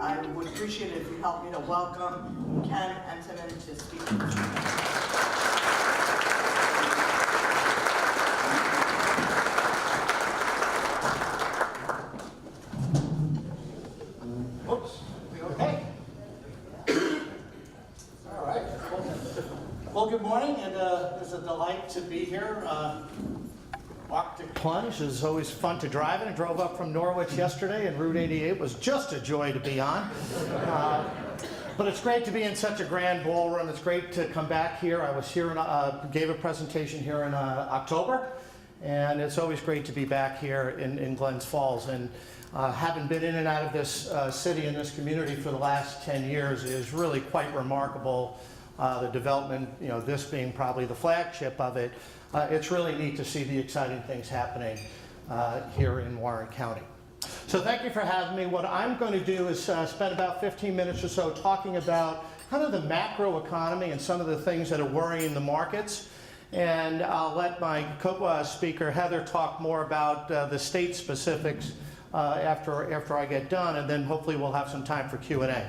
I would appreciate it if you help me to welcome Ken Entenmann to speak. Oops, we okay? All right. Well, good morning, and it's a delight to be here. Arctic Plunge is always fun to drive in. I drove up from Norwich yesterday, and Route 88 was just a joy to be on. But it's great to be in such a grand ballroom. It's great to come back here. I was here and gave a presentation here in October, and it's always great to be back here in Glens Falls. And having been in and out of this city and this community for the last 10 years is really quite remarkable. The development, this being probably the flagship of it, it's really neat to see the exciting things happening here in Warren County. So thank you for having me. What I'm going to do is spend about 15 minutes or so talking about kind of the macro economy and some of the things that are worrying the markets. And I'll let my co-speaker Heather talk more about the state specifics after I get done, and then hopefully we'll have some time for Q&A.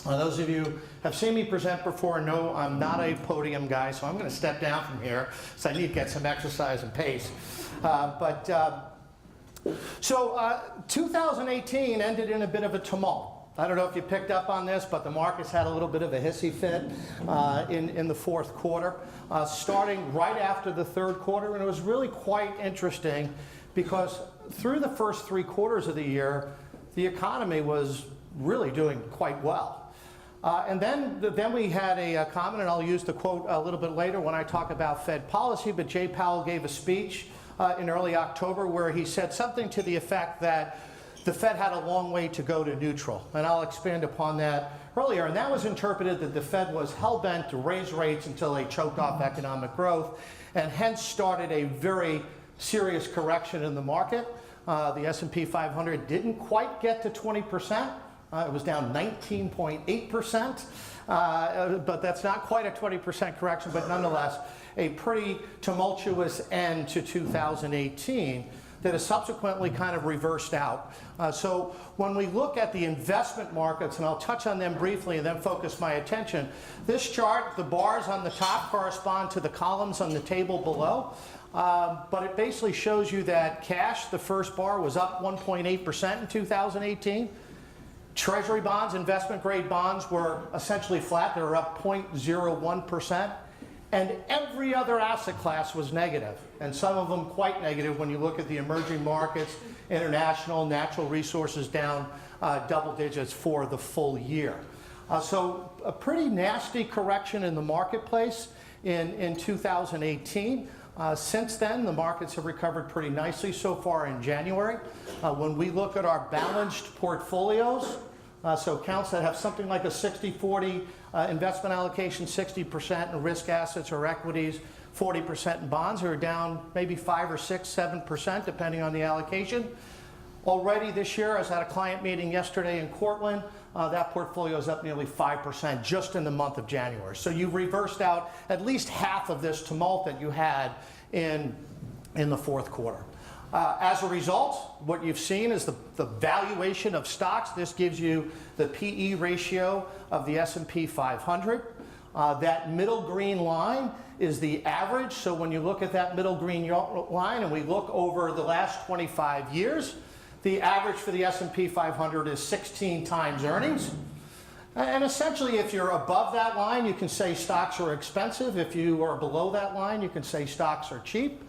Those of you who have seen me present before know I'm not a podium guy, so I'm going to step down from here, so I need to get some exercise and pace. 2018 ended in a bit of a tumult. I don't know if you picked up on this, but the markets had a little bit of a hissy fit in the fourth quarter, starting right after the third quarter, and it was really quite interesting because through the first 3 quarters of the year, the economy was really doing quite well. And then we had a comment, and I'll use the quote a little bit later when I talk about Fed policy, but Jay Powell gave a speech in early October where he said something to the effect that the Fed had a long way to go to neutral. And I'll expand upon that earlier. And that was interpreted that the Fed was hell-bent to raise rates until they choked off economic growth, and hence started a very serious correction in the market. The S&P 500 didn't quite get to 20%. It was down 19.8%, but that's not quite a 20% correction, but nonetheless, a pretty tumultuous end to 2018 that has subsequently kind of reversed out. So when we look at the investment markets, and I'll touch on them briefly and then focus my attention, this chart, the bars on the top correspond to the columns on the table below. But it basically shows you that cash, the first bar, was up 1.8% in 2018. Treasury bonds, investment grade bonds, were essentially flat. They were up 0.01%. And every other asset class was negative, and some of them quite negative when you look at the emerging markets, international, natural resources down double digits for the full year. So a pretty nasty correction in the marketplace in 2018. Since then, the markets have recovered pretty nicely so far in January. When we look at our balanced portfolios, so accounts that have something like a 60-40 investment allocation, 60% in risk assets or equities, 40% in bonds, are down maybe 5 or 6, 7% depending on the allocation. Already this year, I was at a client meeting yesterday in Cortland. That portfolio is up nearly 5% just in the month of January. So you've reversed out at least half of this tumult that you had in the fourth quarter. As a result, what you've seen is the valuation of stocks. This gives you the PE ratio of the S&P 500. That middle green line is the average. So when you look at that middle green line and we look over the last 25 years, the average for the S&P 500 is 16 times earnings. And essentially, if you're above that line, you can say stocks are expensive. If you are below that line, you can say stocks are cheap.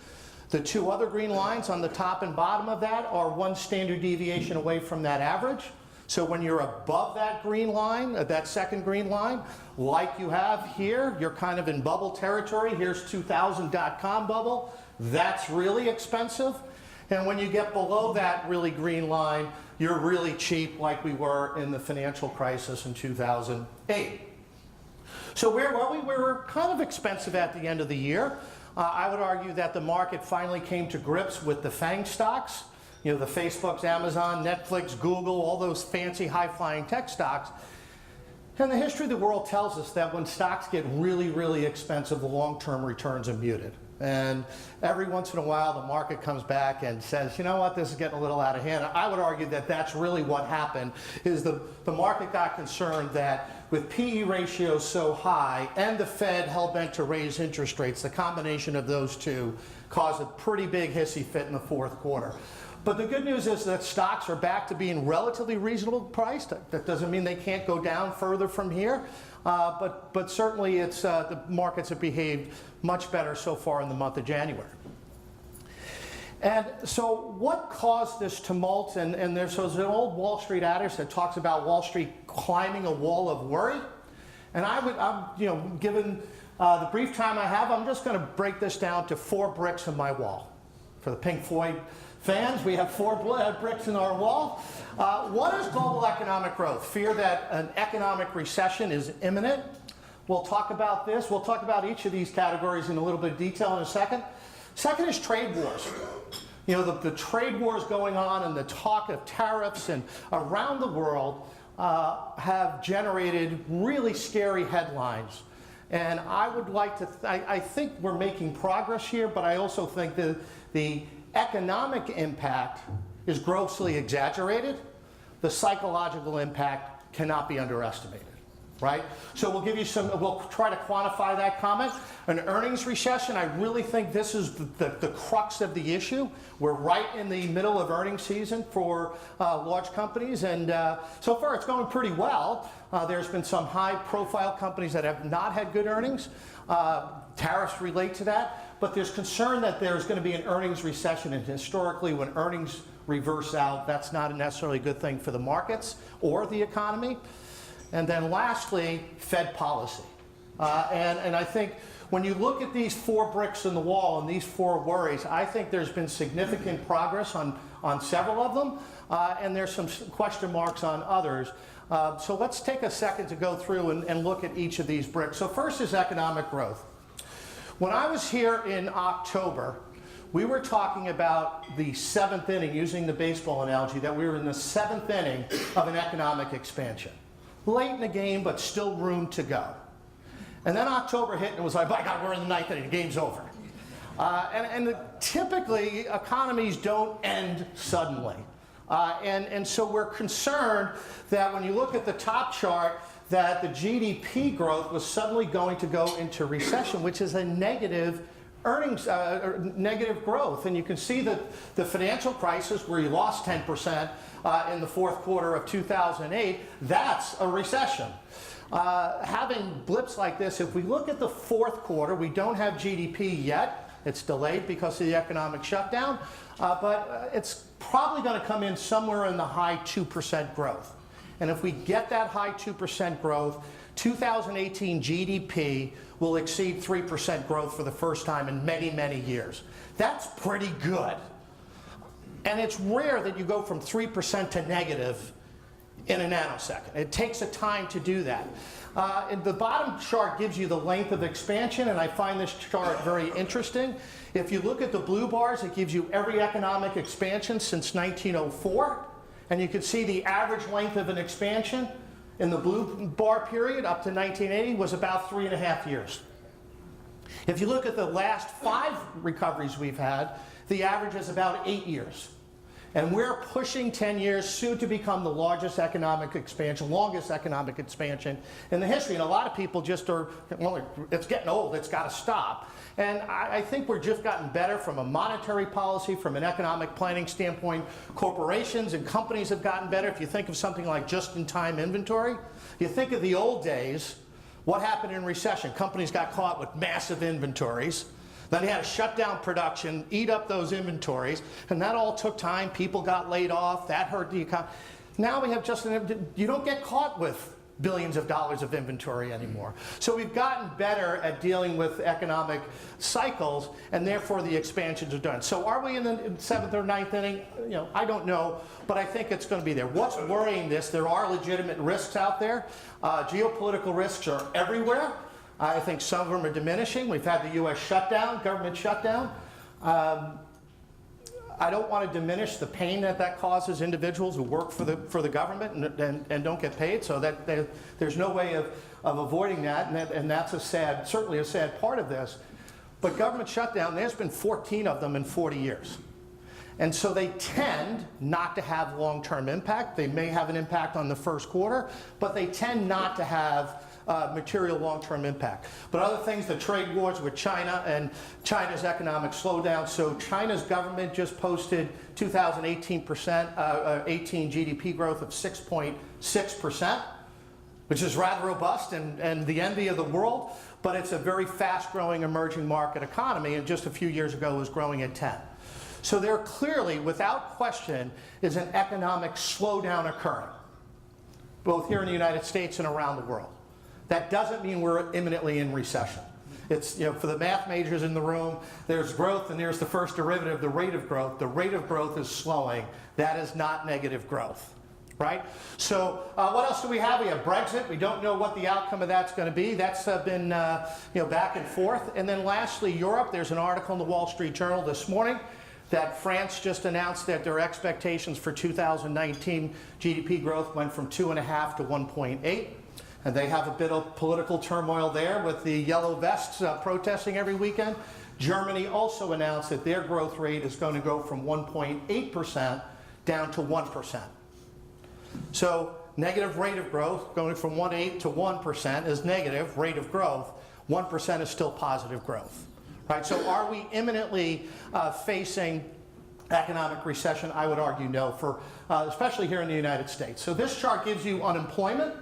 The 2 other green lines on the top and bottom of that are 1 standard deviation away from that average. So when you're above that green line, that second green line, like you have here, you're kind of in bubble territory. Here's 2000.com bubble. That's really expensive. And when you get below that really green line, you're really cheap, like we were in the financial crisis in 2008. So where were we? We were kind of expensive at the end of the year. I would argue that the market finally came to grips with the FANG stocks, the Facebooks, Amazon, Netflix, Google, all those fancy high-flying tech stocks. And the history of the world tells us that when stocks get really, really expensive, the long-term returns are muted. And every once in a while, the market comes back and says, you know what, this is getting a little out of hand. I would argue that that's really what happened, is the market got concerned that with PE ratios so high and the Fed hell-bent to raise interest rates, the combination of those two caused a pretty big hissy fit in the fourth quarter. But the good news is that stocks are back to being relatively reasonable priced. That doesn't mean they can't go down further from here, but certainly it's, the markets have behaved much better so far in the month of January. And so what caused this tumult? And there's an old Wall Street adage that talks about Wall Street climbing a wall of worry. And given the brief time I have, I'm just going to break this down to 4 bricks in my wall. For the Pink Floyd fans, we have 4 bricks in our wall. One is global economic growth, fear that an economic recession is imminent. We'll talk about this. We'll talk about each of these categories in a little bit of detail in a second. Second is trade wars. You know, the trade wars going on and the talk of tariffs and around the world have generated really scary headlines. And I would like to, I think we're making progress here, but I also think that the economic impact is grossly exaggerated. The psychological impact cannot be underestimated, right? So we'll give you we'll try to quantify that comment. An earnings recession, I really think this is the crux of the issue. We're right in the middle of earnings season for large companies, and so far it's going pretty well. There's been some high-profile companies that have not had good earnings. Tariffs relate to that. But there's concern that there's going to be an earnings recession, and historically when earnings reverse out, that's not necessarily a good thing for the markets or the economy. And then lastly, Fed policy. And I think when you look at these 4 bricks in the wall and these 4 worries, I think there's been significant progress on several of them, and there's some question marks on others. So let's take a second to go through and look at each of these bricks. So first is economic growth. When I was here in October, we were talking about the 7th inning, using the baseball analogy, that we were in the 7th inning of an economic expansion. Late in the game, but still room to go. And then October hit and it was like, my God, we're in the 9th inning, the game's over. Typically, economies don't end suddenly. And so we're concerned that when you look at the top chart, that the GDP growth was suddenly going to go into recession, which is a negative earnings, negative growth. And you can see that the financial crisis, where you lost 10% in the fourth quarter of 2008, that's a recession. Having blips like this, if we look at the fourth quarter, we don't have GDP yet. It's delayed because of the economic shutdown, but it's probably going to come in somewhere in the high 2% growth. And if we get that high 2% growth, 2018 GDP will exceed 3% growth for the first time in many, many years. That's pretty good. And it's rare that you go from 3% to negative in a nanosecond. It takes a time to do that. And the bottom chart gives you the length of expansion, and I find this chart very interesting. If you look at the blue bars, it gives you every economic expansion since 1904. And you can see the average length of an expansion in the blue bar period up to 1980 was about 3.5 years. If you look at the last 5 recoveries we've had, the average is about 8 years. And we're pushing 10 years, soon to become the largest economic expansion, longest economic expansion in the history. And a lot of people just are, well, it's getting old, it's got to stop. And I think we're just gotten better from a monetary policy, from an economic planning standpoint. Corporations and companies have gotten better. If you think of something like just-in-time inventory, you think of the old days, what happened in recession? Companies got caught with massive inventories. Then they had to shut down production, eat up those inventories, and that all took time. People got laid off. That hurt the economy. Now we have you don't get caught with billions of dollars of inventory anymore. So we've gotten better at dealing with economic cycles, and therefore the expansions are done. So are we in the 7th or 9th inning? You know, I don't know, but I think it's going to be there. What's worrying this? There are legitimate risks out there. Geopolitical risks are everywhere. I think some of them are diminishing. We've had the U.S. shutdown, government shutdown. I don't want to diminish the pain that causes individuals who work for the government and don't get paid. So that there's no way of avoiding that, and that's certainly a sad part of this. But government shutdown, there's been 14 of them in 40 years. And so they tend not to have long-term impact. They may have an impact on the first quarter, but they tend not to have material long-term impact. But other things, the trade wars with China and China's economic slowdown. So China's government just posted 2018 GDP growth of 6.6%, which is rather robust and the envy of the world, but it's a very fast-growing emerging market economy, and just a few years ago was growing at 10. So there clearly, without question, is an economic slowdown occurring, both here in the United States and around the world. That doesn't mean we're imminently in recession. It's, for the math majors in the room, there's growth and there's the first derivative, the rate of growth. The rate of growth is slowing. That is not negative growth, right? So what else do we have? We have Brexit. We don't know what the outcome of that's going to be. That's been back and forth. And then lastly, Europe. There's an article in the Wall Street Journal this morning that France just announced that their expectations for 2019 GDP growth went from 2.5 to 1.8. And they have a bit of political turmoil there with the yellow vests protesting every weekend. Germany also announced that their growth rate is going to go from 1.8% down to 1%. So negative rate of growth going from 1.8 to 1% is negative rate of growth. 1% is still positive growth. Right? So are we imminently facing economic recession? I would argue no, for especially here in the United States. So this chart gives you unemployment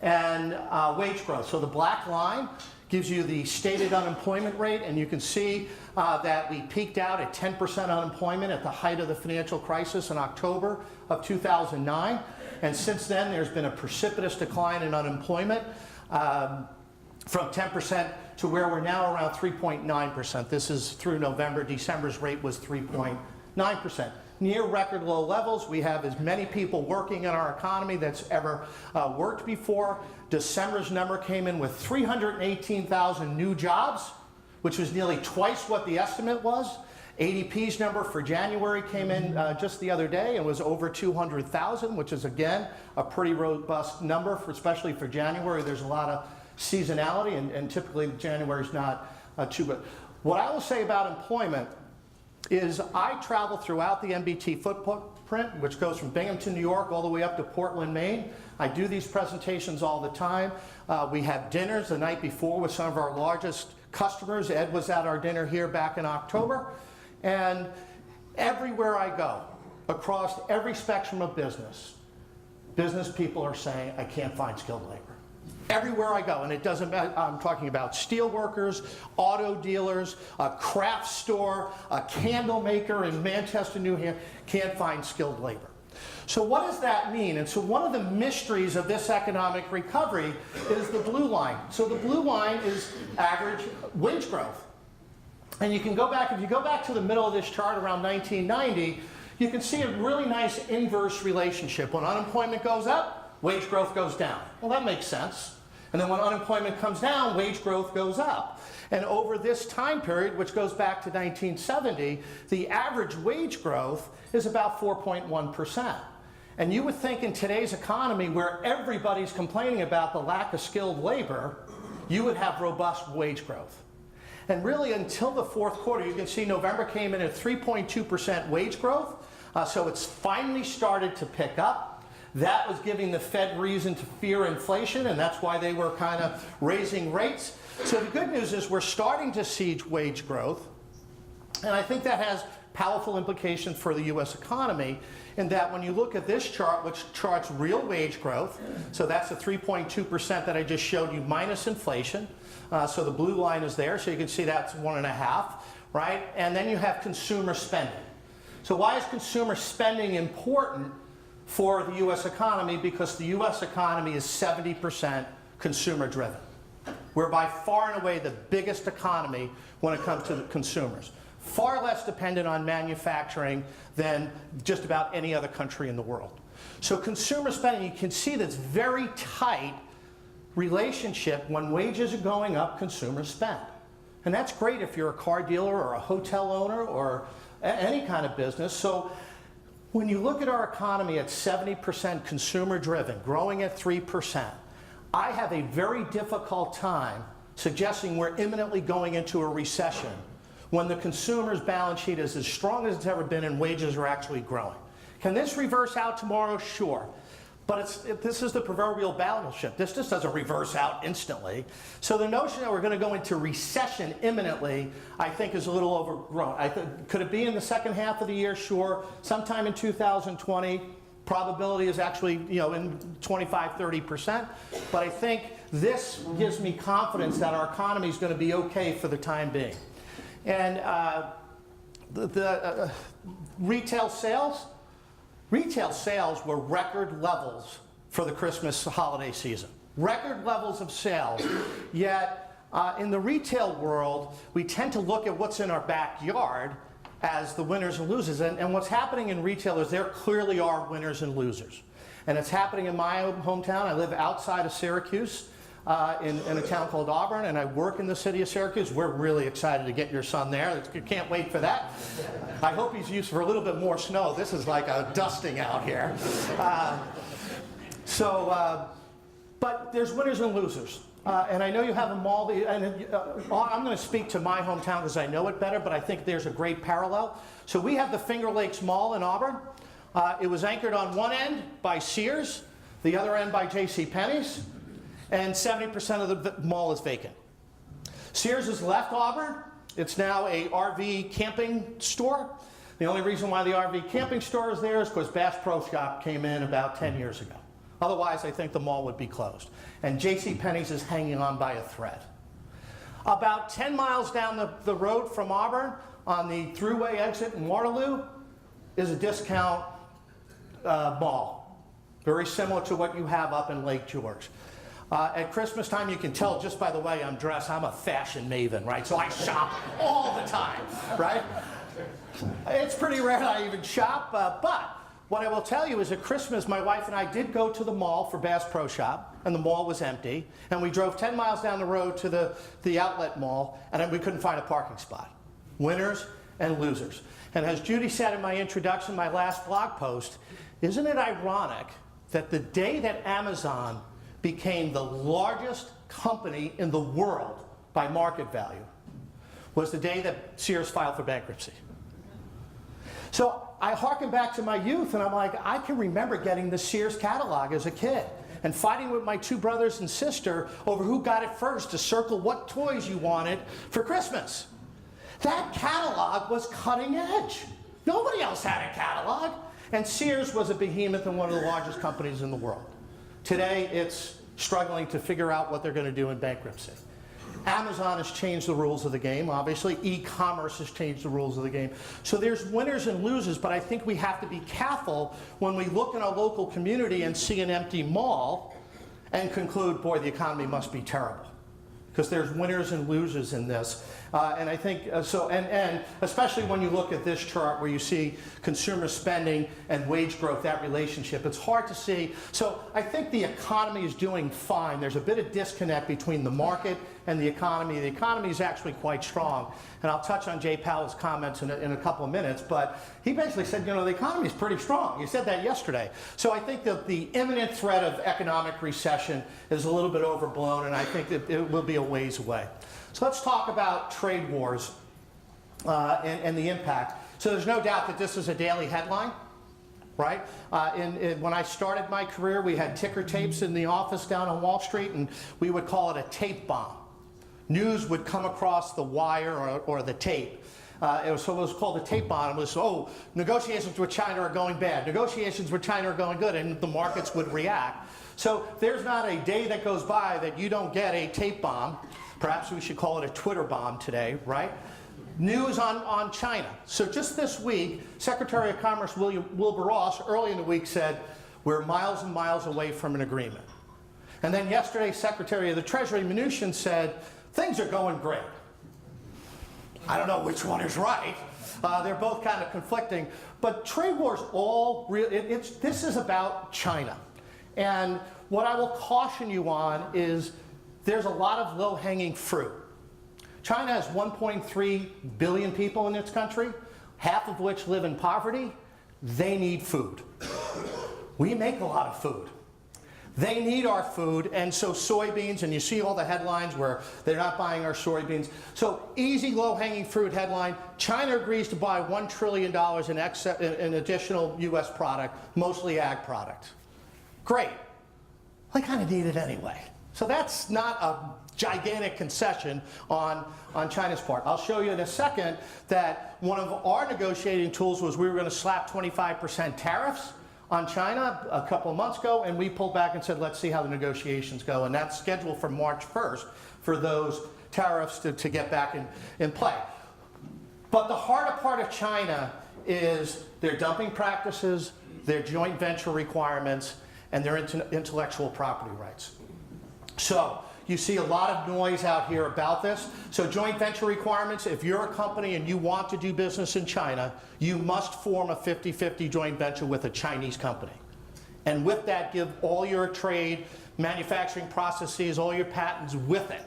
and wage growth. So the black line gives you the stated unemployment rate, and you can see that we peaked out at 10% unemployment at the height of the financial crisis in October of 2009. And since then, there's been a precipitous decline in unemployment from 10% to where we're now around 3.9%. This is through November. December's rate was 3.9%. Near record low levels. We have as many people working in our economy that's ever worked before. December's number came in with 318,000 new jobs, which was nearly twice what the estimate was. ADP's number for January came in just the other day and was over 200,000, which is again a pretty robust number, especially for January. There's a lot of seasonality, and typically January's not too good. What I will say about employment is I travel throughout the MBT footprint, which goes from Binghamton, New York, all the way up to Portland, Maine. I do these presentations all the time. We have dinners the night before with some of our largest customers. Ed was at our dinner here back in October. And everywhere I go, across every spectrum of business people are saying, I can't find skilled labor. Everywhere I go, and it doesn't matter, I'm talking about steel workers, auto dealers, a craft store, a candle maker in Manchester, New Hampshire, can't find skilled labor. So what does that mean? And so one of the mysteries of this economic recovery is the blue line. So the blue line is average wage growth. And you can go back, if you go back to the middle of this chart around 1990, you can see a really nice inverse relationship. When unemployment goes up, wage growth goes down. Well, that makes sense. And then when unemployment comes down, wage growth goes up. And over this time period, which goes back to 1970, the average wage growth is about 4.1%. And you would think in today's economy, where everybody's complaining about the lack of skilled labor, you would have robust wage growth. And really, until the fourth quarter, you can see November came in at 3.2% wage growth. So it's finally started to pick up. That was giving the Fed reason to fear inflation, and that's why they were kind of raising rates. So the good news is we're starting to see wage growth, and I think that has powerful implications for the U.S. economy in that when you look at this chart, which charts real wage growth, so that's the 3.2% that I just showed you minus inflation. So the blue line is there, so you can see that's 1.5, right? And then you have consumer spending. So why is consumer spending important for the U.S. economy? Because the U.S. economy is 70% consumer driven. We're by far and away the biggest economy when it comes to the consumers. Far less dependent on manufacturing than just about any other country in the world. So consumer spending, you can see this very tight relationship. When wages are going up, consumers spend. And that's great if you're a car dealer or a hotel owner or any kind of business. So when you look at our economy at 70% consumer driven, growing at 3%, I have a very difficult time suggesting we're imminently going into a recession when the consumer's balance sheet is as strong as it's ever been and wages are actually growing. Can this reverse out tomorrow? Sure. But this is the proverbial battleship. This just doesn't reverse out instantly. So the notion that we're going to go into recession imminently, I think, is a little overgrown. Could it be in the second half of the year? Sure. Sometime in 2020. Probability is actually, in 25–30%. But I think this gives me confidence that our economy is going to be okay for the time being. And retail sales were record levels for the Christmas holiday season. Record levels of sales. Yet in the retail world, we tend to look at what's in our backyard as the winners and losers. And what's happening in retail is there clearly are winners and losers. And it's happening in my hometown. I live outside of Syracuse in a town called Auburn, and I work in the city of Syracuse. We're really excited to get your son there. Can't wait for that. I hope he's used for a little bit more snow. This is like a dusting out here. But there's winners and losers. And I know you have a mall, and I'm going to speak to my hometown because I know it better, but I think there's a great parallel. So we have the Finger Lakes Mall in Auburn. It was anchored on one end by Sears, the other end by JCPenney's, and 70% of the mall is vacant. Sears has left Auburn. It's now a RV camping store. The only reason why the RV camping store is there is because Bass Pro Shop came in about 10 years ago. Otherwise, I think the mall would be closed. And JCPenney's is hanging on by a thread. About 10 miles down the road from Auburn, on the thruway exit in Waterloo, is a discount mall. Very similar to what you have up in Lake George. At Christmas time, you can tell just by the way I'm dressed, I'm a fashion maven, right? So I shop all the time, right? It's pretty rare that I even shop, but what I will tell you is at Christmas, my wife and I did go to the mall for Bass Pro Shop, and the mall was empty, and we drove 10 miles down the road to the outlet mall, and we couldn't find a parking spot. Winners and losers. And as Judy said in my introduction, my last blog post, isn't it ironic that the day that Amazon became the largest company in the world by market value was the day that Sears filed for bankruptcy? So I harken back to my youth, and I'm like, I can remember getting the Sears catalog as a kid and fighting with my two brothers and sister over who got it first to circle what toys you wanted for Christmas. That catalog was cutting edge. Nobody else had a catalog. And Sears was a behemoth and one of the largest companies in the world. Today, it's struggling to figure out what they're going to do in bankruptcy. Amazon has changed the rules of the game, obviously. E-commerce has changed the rules of the game. So there's winners and losers, but I think we have to be careful when we look in our local community and see an empty mall and conclude, boy, the economy must be terrible. Because there's winners and losers in this. And I think, and especially when you look at this chart where you see consumer spending and wage growth, that relationship, it's hard to see. So I think the economy is doing fine. There's a bit of disconnect between the market and the economy. The economy is actually quite strong. And I'll touch on Jay Powell's comments in a couple of minutes, but he basically said, the economy is pretty strong. You said that yesterday. So I think that the imminent threat of economic recession is a little bit overblown, and I think that it will be a ways away. So let's talk about trade wars and the impact. So there's no doubt that this is a daily headline, right? When I started my career, we had ticker tapes in the office down on Wall Street, and we would call it a tape bomb. News would come across the wire or the tape. It was called a tape bomb. It was, negotiations with China are going bad. Negotiations with China are going good, and the markets would react. So there's not a day that goes by that you don't get a tape bomb. Perhaps we should call it a Twitter bomb today, right? News on China. So just this week, Secretary of Commerce Wilbur Ross early in the week said, we're miles and miles away from an agreement. And then yesterday, Secretary of the Treasury Mnuchin said, things are going great. I don't know which one is right. They're both kind of conflicting. But trade wars this is about China. And what I will caution you on is there's a lot of low-hanging fruit. China has 1.3 billion people in its country, half of which live in poverty. They need food. We make a lot of food. They need our food, and so soybeans, and you see all the headlines where they're not buying our soybeans. So easy, low-hanging fruit headline, China agrees to buy $1 trillion in additional US product, mostly ag product. Great. They kind of need it anyway. So that's not a gigantic concession on China's part. I'll show you in a second that one of our negotiating tools was we were going to slap 25% tariffs on China a couple of months ago, and we pulled back and said, let's see how the negotiations go. And that's scheduled for March 1st for those tariffs to get back in play. But the harder part of China is their dumping practices, their joint venture requirements, and their intellectual property rights. So you see a lot of noise out here about this. So joint venture requirements, if you're a company and you want to do business in China, you must form a 50-50 joint venture with a Chinese company. And with that, give all your trade, manufacturing processes, all your patents with it.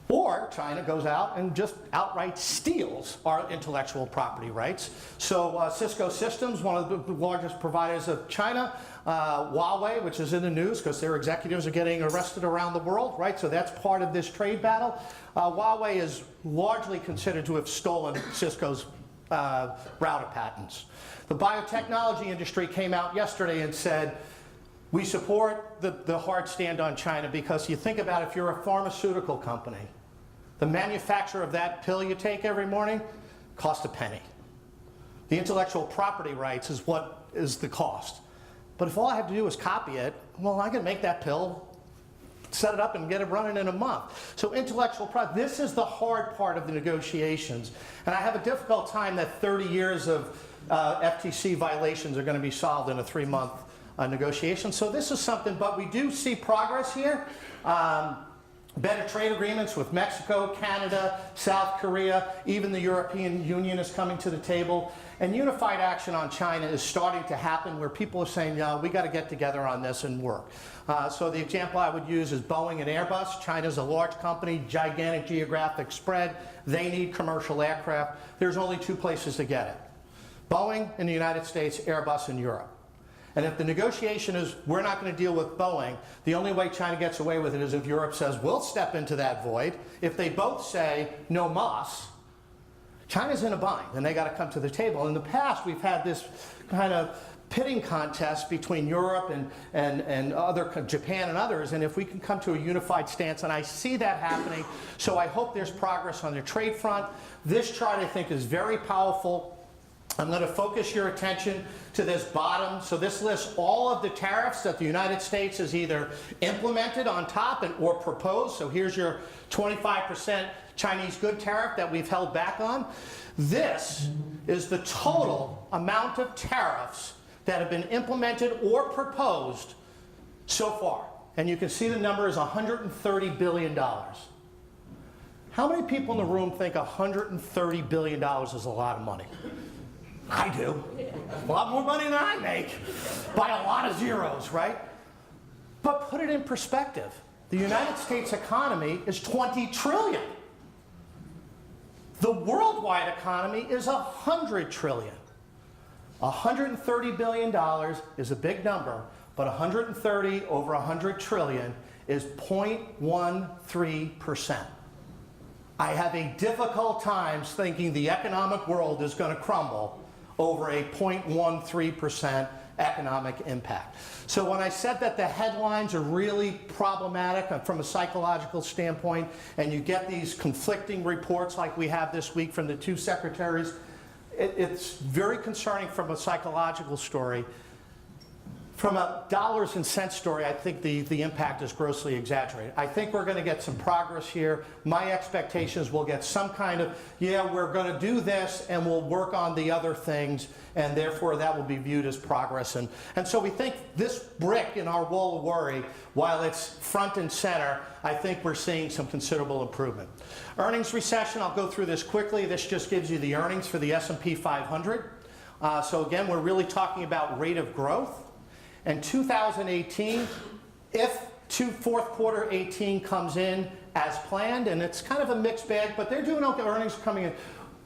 Or China goes out and just outright steals our intellectual property rights. So Cisco Systems, one of the largest providers of China, Huawei, which is in the news because their executives are getting arrested around the world, right? So that's part of this trade battle. Huawei is largely considered to have stolen Cisco's router patents. The biotechnology industry came out yesterday and said, we support the hard stand on China because you think about if you're a pharmaceutical company, the manufacture of that pill you take every morning costs a penny. The intellectual property rights is what is the cost. But if all I have to do is copy it, well, I can make that pill, set it up, and get it running in a month. So intellectual property, this is the hard part of the negotiations. And I have a difficult time that 30 years of FTC violations are going to be solved in a 3-month negotiation. So this is something, but we do see progress here. Better trade agreements with Mexico, Canada, South Korea, even the European Union is coming to the table. And unified action on China is starting to happen where people are saying, no, we got to get together on this and work. So the example I would use is Boeing and Airbus. China's a large company, gigantic geographic spread. They need commercial aircraft. There's only 2 places to get it. Boeing in the United States, Airbus in Europe. And if the negotiation is, we're not going to deal with Boeing, the only way China gets away with it is if Europe says, we'll step into that void. If they both say, no mas, China's in a bind, and they got to come to the table. In the past, we've had this kind of pitting contest between Europe and other, Japan and others, and if we can come to a unified stance, and I see that happening, so I hope there's progress on the trade front. This chart, I think, is very powerful. I'm going to focus your attention to this bottom. So this lists all of the tariffs that the United States has either implemented on top or proposed. So here's your 25% Chinese good tariff that we've held back on. This is the total amount of tariffs that have been implemented or proposed so far. And you can see the number is $130 billion. How many people in the room think $130 billion is a lot of money? I do. A lot more money than I make by a lot of zeros, right? But put it in perspective. The United States economy is $20 trillion. The worldwide economy is $100 trillion. $130 billion is a big number, but 130 over 100 trillion is 0.13%. I have a difficult time thinking the economic world is going to crumble over a 0.13% economic impact. So when I said that the headlines are really problematic from a psychological standpoint, and you get these conflicting reports like we have this week from the 2 secretaries, it's very concerning from a psychological story. From a dollars and cents story, I think the impact is grossly exaggerated. I think we're going to get some progress here. My expectation is we'll get some kind of, yeah, we're going to do this and we'll work on the other things, and therefore that will be viewed as progress. And so we think this brick in our wall of worry, while it's front and center, I think we're seeing some considerable improvement. Earnings recession, I'll go through this quickly. This just gives you the earnings for the S&P 500. So again, we're really talking about rate of growth. And 2018, if fourth quarter 18 comes in as planned, and it's kind of a mixed bag, but they're doing okay, earnings coming in.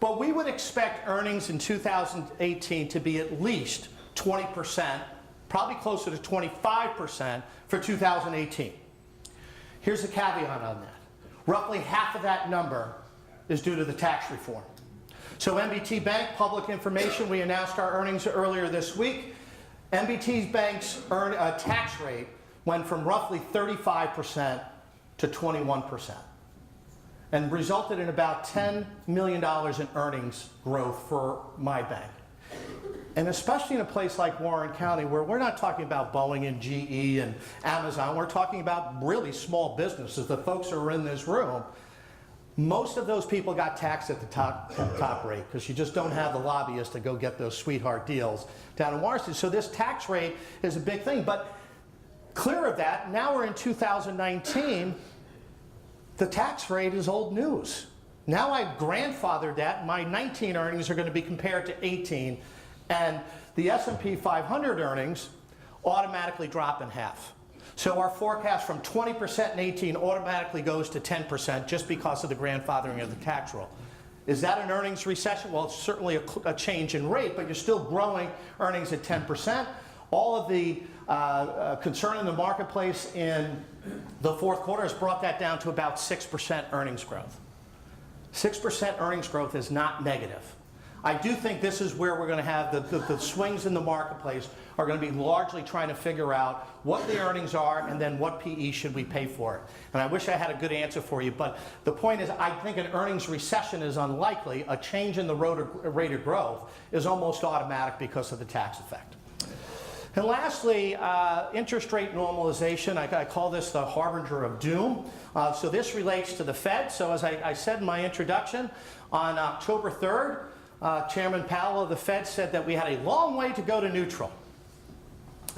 But we would expect earnings in 2018 to be at least 20% probably closer to 25% for 2018. Here's the caveat on that. Roughly half of that number is due to the tax reform. So NBT Bank, public information, we announced our earnings earlier this week. NBT Bank's tax rate went from roughly 35% to 21% and resulted in about $10 million in earnings growth for my bank. And especially in a place like Warren County, where we're not talking about Boeing and GE and Amazon, we're talking about really small businesses, the folks who are in this room. Most of those people got taxed at the top rate because you just don't have the lobbyists to go get those sweetheart deals down in Washington. So this tax rate is a big thing. But clear of that, now we're in 2019, the tax rate is old news. Now I've grandfathered that. My 19 earnings are going to be compared to 18, and the S&P 500 earnings automatically drop in half. So our forecast from 20% in 18 automatically goes to 10% just because of the grandfathering of the tax roll. Is that an earnings recession? Well, it's certainly a change in rate, but you're still growing earnings at 10%. All of the concern in the marketplace in the fourth quarter has brought that down to about 6% earnings growth. 6% earnings growth is not negative. I do think this is where we're going to have the swings in the marketplace are going to be largely trying to figure out what the earnings are and then what PE should we pay for it. And I wish I had a good answer for you, but the point is I think an earnings recession is unlikely. A change in the rate of growth is almost automatic because of the tax effect. And lastly, interest rate normalization. I call this the harbinger of doom. So this relates to the Fed. So as I said in my introduction, on October 3rd, Chairman Powell of the Fed said that we had a long way to go to neutral.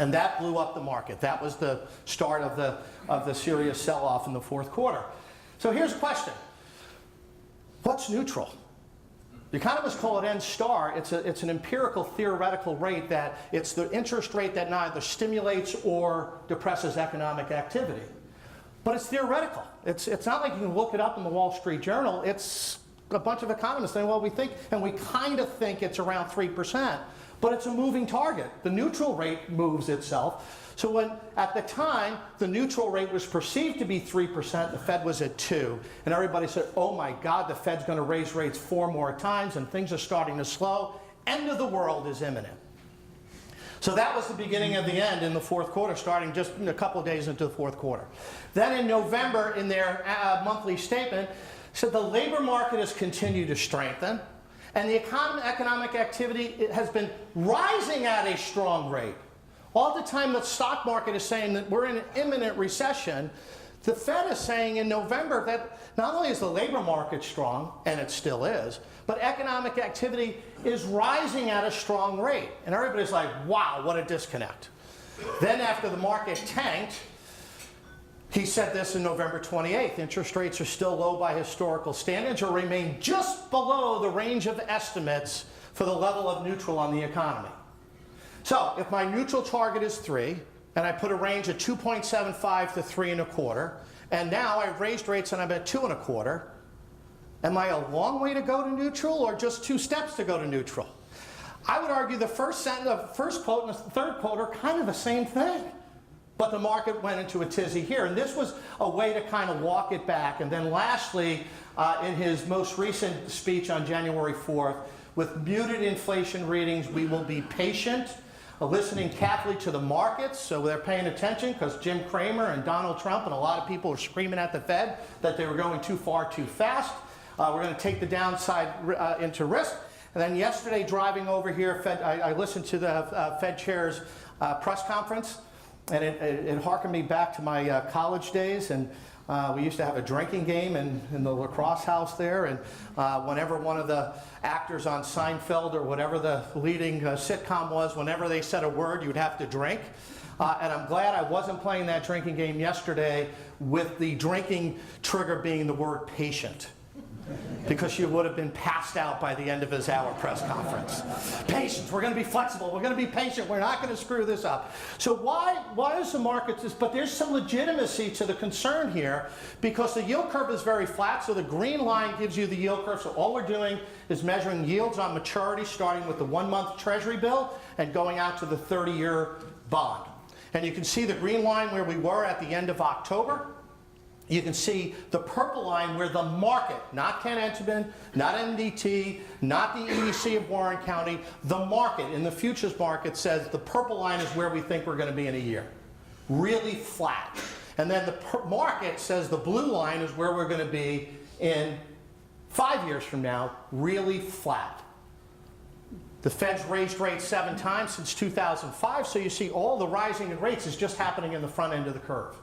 And that blew up the market. That was the start of the serious sell-off in the fourth quarter. So here's a question. What's neutral? The economists call it N star. It's an empirical theoretical rate that it's the interest rate that neither stimulates or depresses economic activity. But it's theoretical. It's not like you can look it up in the Wall Street Journal. It's a bunch of economists saying, well, we think, and we kind of think it's around 3%, but it's a moving target. The neutral rate moves itself. So when, at the time, the neutral rate was perceived to be 3%, the Fed was at 2%, and everybody said, oh my God, the Fed's going to raise rates 4 more times, and things are starting to slow. End of the world is imminent. So that was the beginning of the end in the fourth quarter, starting just a couple of days into the fourth quarter. Then in November, in their monthly statement, said the labor market has continued to strengthen, and the economic activity has been rising at a strong rate. All the time the stock market is saying that we're in an imminent recession, the Fed is saying in November that not only is the labor market strong, and it still is, but economic activity is rising at a strong rate. And everybody's like, wow, what a disconnect. Then after the market tanked, he said this in November 28th, interest rates are still low by historical standards or remain just below the range of estimates for the level of neutral on the economy. So if my neutral target is 3, and I put a range of 2.75 to 3.25, and now I've raised rates and I'm at 2.25, am I a long way to go to neutral or just 2 steps to go to neutral? I would argue the first quote and the third quote are kind of the same thing. But the market went into a tizzy here. And this was a way to kind of walk it back. And then lastly, in his most recent speech on January 4th, with muted inflation readings, we will be patient, listening carefully to the markets. So they're paying attention because Jim Cramer and Donald Trump and a lot of people were screaming at the Fed that they were going too far too fast. We're going to take the downside into risk. And then yesterday, driving over here, I listened to the Fed chair's press conference. And it harkened me back to my college days, and we used to have a drinking game in the lacrosse house there, and whenever one of the actors on Seinfeld or whatever the leading sitcom was, whenever they said a word, you'd have to drink. And I'm glad I wasn't playing that drinking game yesterday with the drinking trigger being the word patient. Because you would have been passed out by the end of his hour press conference. Patience, we're going to be flexible, we're going to be patient, we're not going to screw this up. So why is the market this? But there's some legitimacy to the concern here because the yield curve is very flat, so the green line gives you the yield curve. So all we're doing is measuring yields on maturity starting with the 1-month Treasury bill and going out to the 30-year bond. And you can see the green line where we were at the end of October. You can see the purple line where the market, not Ken Entenmann, not NDT, not the EDC of Warren County, the market in the futures market says the purple line is where we think we're going to be in a year. Really flat. And then the market says the blue line is where we're going to be in 5 years from now, really flat. The Fed's raised rates 7 times since 2005, so you see all the rising in rates is just happening in the front end of the curve.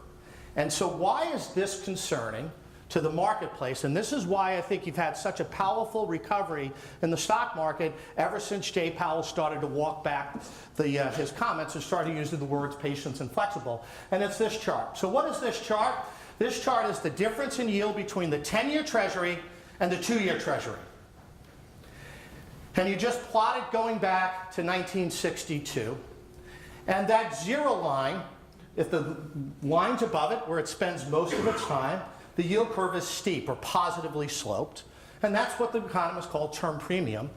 And so why is this concerning to the marketplace? And this is why I think you've had such a powerful recovery in the stock market ever since Jay Powell started to walk back his comments and started using the words patience and flexible. And it's this chart. So what is this chart? This chart is the difference in yield between the 10-year Treasury and the 2-year Treasury. And you just plot it going back to 1962. And that zero line, if the line's above it, where it spends most of its time, the yield curve is steep or positively sloped. And that's what the economists call term premium.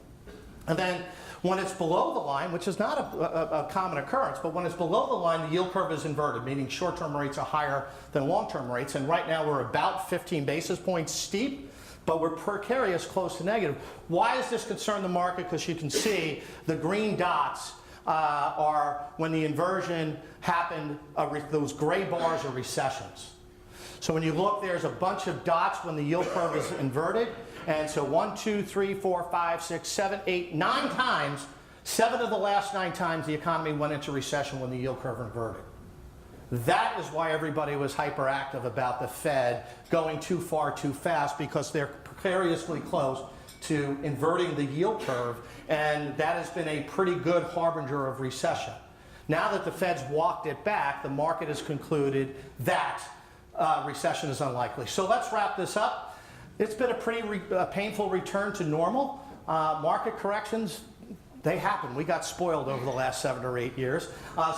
And then when it's below the line, which is not a common occurrence, but when it's below the line, the yield curve is inverted, meaning short-term rates are higher than long-term rates. And right now we're about 15 basis points steep, but we're precarious close to negative. Why does this concern the market? Because you can see the green dots are when the inversion happened, those gray bars are recessions. So when you look, there's a bunch of dots when the yield curve is inverted. And so 1, 2, 3, 4, 5, 6, 7, 8, 9 times, 7 of the last 9 times the economy went into recession when the yield curve inverted. That is why everybody was hyperactive about the Fed going too far too fast, because they're precariously close to inverting the yield curve, and that has been a pretty good harbinger of recession. Now that the Fed's walked it back, the market has concluded that recession is unlikely. So let's wrap this up. It's been a pretty painful return to normal. Market corrections, they happen. We got spoiled over the last 7 or 8 years.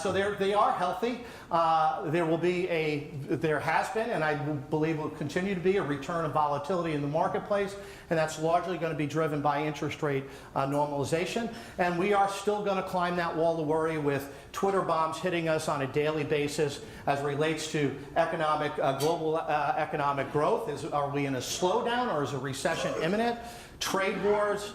So they are healthy. There has been, and I believe will continue to be, a return of volatility in the marketplace, and that's largely going to be driven by interest rate normalization. And we are still going to climb that wall of worry with Twitter bombs hitting us on a daily basis as it relates to global economic growth. Are we in a slowdown, or is a recession imminent? Trade wars.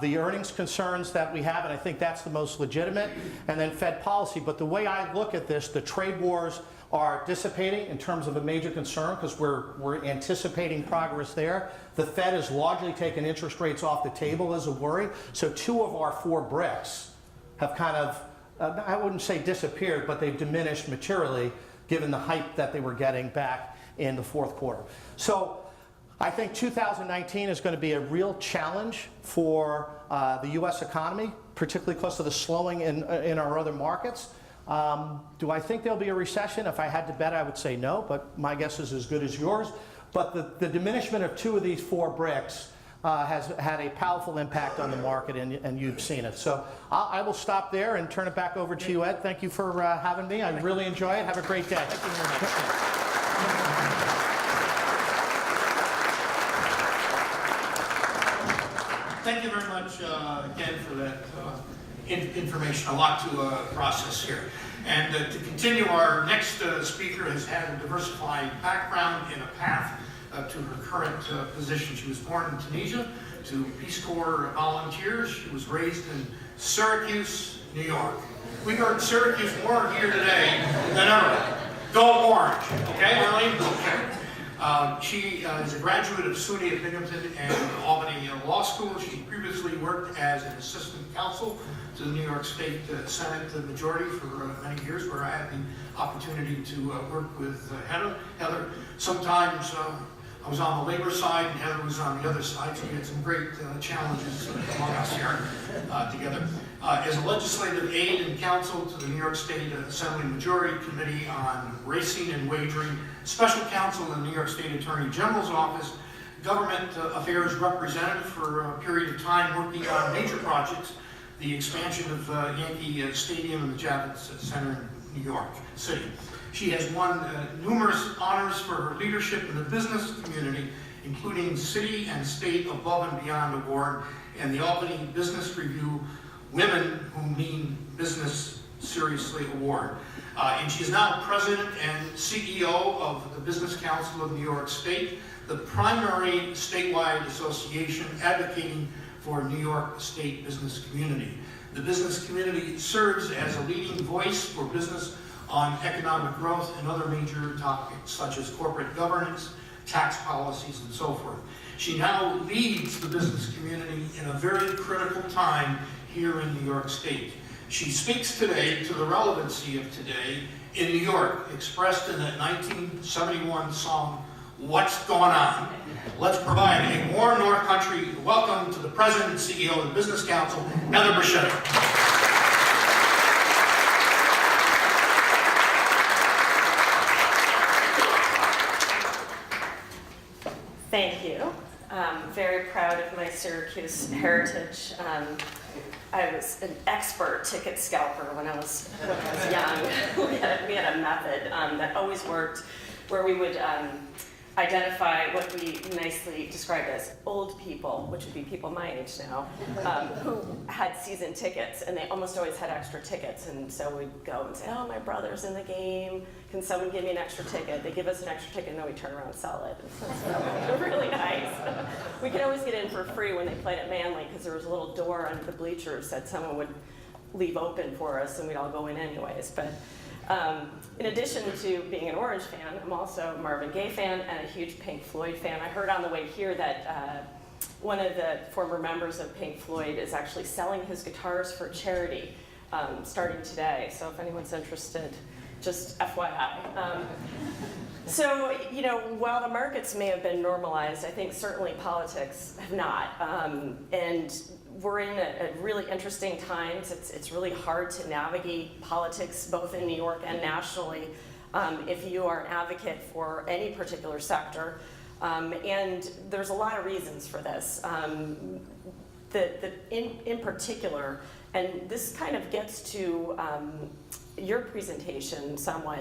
The earnings concerns that we have, and I think that's the most legitimate, and then Fed policy. But the way I look at this, the trade wars are dissipating in terms of a major concern because we're anticipating progress there. The Fed has largely taken interest rates off the table as a worry. So 2 of our 4 bricks have kind of, I wouldn't say disappeared, but they've diminished materially given the hype that they were getting back in the 4th quarter. So I think 2019 is going to be a real challenge for the U.S. economy, particularly because of the slowing in our other markets. Do I think there'll be a recession? If I had to bet, I would say no, but my guess is as good as yours. But the diminishment of 2 of these 4 bricks has had a powerful impact on the market, and you've seen it. So I will stop there and turn it back over to you, Ed. Thank you for having me. I really enjoy it. Have a great day. Thank you very much. Thank you very much, again, for that information. A lot to process here. And to continue, our next speaker has had a diversified background and a path to her current position. She was born in Tunisia to Peace Corps volunteers. She was raised in Syracuse, New York. We heard Syracuse more here today than ever. Go Orange, okay, really? Okay. She is a graduate of SUNY at Binghamton and Albany Law School. She previously worked as an assistant counsel to the New York State Senate Majority for many years, where I had the opportunity to work with Heather. Heather, sometimes I was on the labor side and Heather was on the other side, so we had some great challenges among us here together. As a legislative aide and counsel to the New York State Assembly Majority Committee on Racing and Wagering, special counsel in the New York State Attorney General's Office, government affairs representative for a period of time working on major projects, the expansion of Yankee Stadium and the Javits Center in New York City. She has won numerous honors for her leadership in the business community, including City and State Above and Beyond Award and the Albany Business Review Women Who Mean Business Seriously Award. And she is now President and CEO of the Business Council of New York State, the primary statewide association advocating for New York State business community. The business community serves as a leading voice for business on economic growth and other major topics such as corporate governance, tax policies, and so forth. She now leads the business community in a very critical time here in New York State. She speaks today to the relevancy of today in New York, expressed in that 1971 song, What's Going On? Let's provide a warm North Country welcome to the President and CEO of the Business Council, Heather Briccetti. Thank you. I'm very proud of my Syracuse heritage. I was an expert ticket scalper when I was young. we had a method that always worked where we would identify what we nicely described as old people, which would be people my age now, who had season tickets, and they almost always had extra tickets. And so we'd go and say, oh, my brother's in the game. Can someone give me an extra ticket? They give us an extra ticket, and then we turn around and sell it. So really nice. We could always get in for free when they played at Manly, because there was a little door under the bleachers that someone would leave open for us, and we'd all go in anyways. But in addition to being an Orange fan, I'm also a Marvin Gaye fan and a huge Pink Floyd fan. I heard on the way here that one of the former members of Pink Floyd is actually selling his guitars for charity starting today. So if anyone's interested, just FYI. So, you know, while the markets may have been normalized, I think certainly politics have not. And we're in a really interesting times. It's really hard to navigate politics both in New York and nationally if you are an advocate for any particular sector. And there's a lot of reasons for this. In particular, and this kind of gets to your presentation somewhat,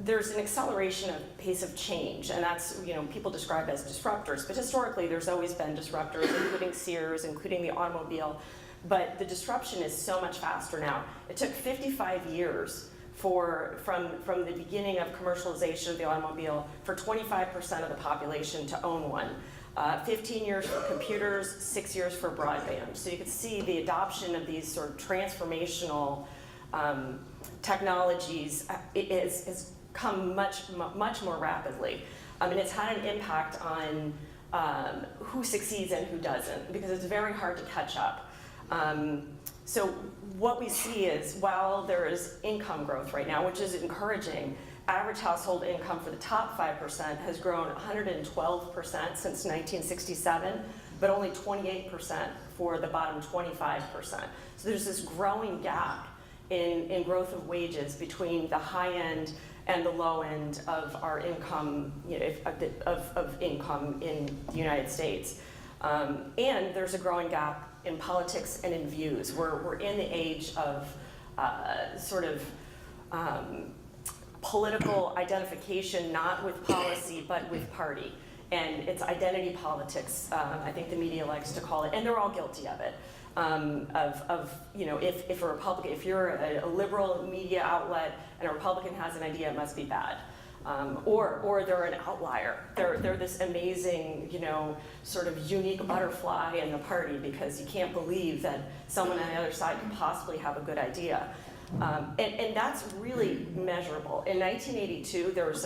there's an acceleration of pace of change, and that's, you know, people describe as disruptors, but historically there's always been disruptors, including Sears, including the automobile, but the disruption is so much faster now. It took 55 years from the beginning of commercialization of the automobile for 25% of the population to own one. 15 years for computers, 6 years for broadband. So you can see the adoption of these sort of transformational technologies is come much more rapidly. And it's had an impact on who succeeds and who doesn't, because it's very hard to catch up. So what we see is, while there is income growth right now, which is encouraging, average household income for the top 5% has grown 112% since 1967, but only 28% for the bottom 25%. So there's this growing gap in growth of wages between the high end and the low end of our income, you know, of income in the United States. And there's a growing gap in politics and in views. We're in the age of political identification, not with policy, but with party. And it's identity politics, I think the media likes to call it, and they're all guilty of it. You know, if a Republican, if you're a liberal media outlet and a Republican has an idea, it must be bad. Or they're an outlier. They're this amazing, you know, sort of unique butterfly in the party, because you can't believe that someone on the other side could possibly have a good idea. And that's really measurable. In 1982, there was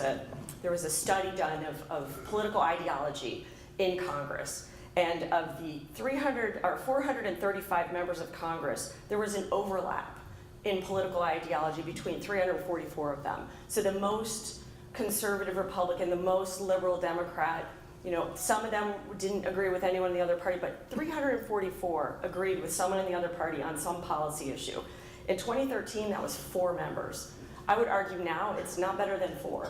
a study done of political ideology in Congress. And of the 435 members of Congress, there was an overlap in political ideology between 344 of them. So the most conservative Republican, the most liberal Democrat, you know, some of them didn't agree with anyone in the other party, but 344 agreed with someone in the other party on some policy issue. In 2013, that was 4 members. I would argue now it's not better than 4.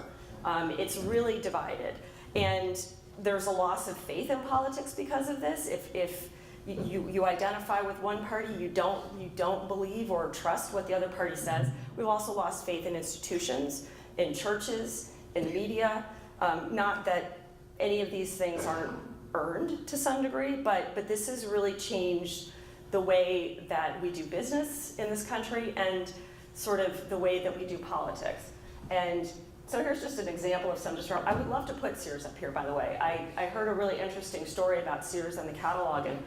It's really divided. And there's a loss of faith in politics because of this. If you identify with one party, you don't believe or trust what the other party says. We've also lost faith in institutions, in churches, in the media. Not that any of these things aren't earned to some degree, but this has really changed the way that we do business in this country and sort of the way that we do politics. And so here's just an example of some disruption. I would love to put Sears up here, by the way. I heard a really interesting story about Sears and the catalog, and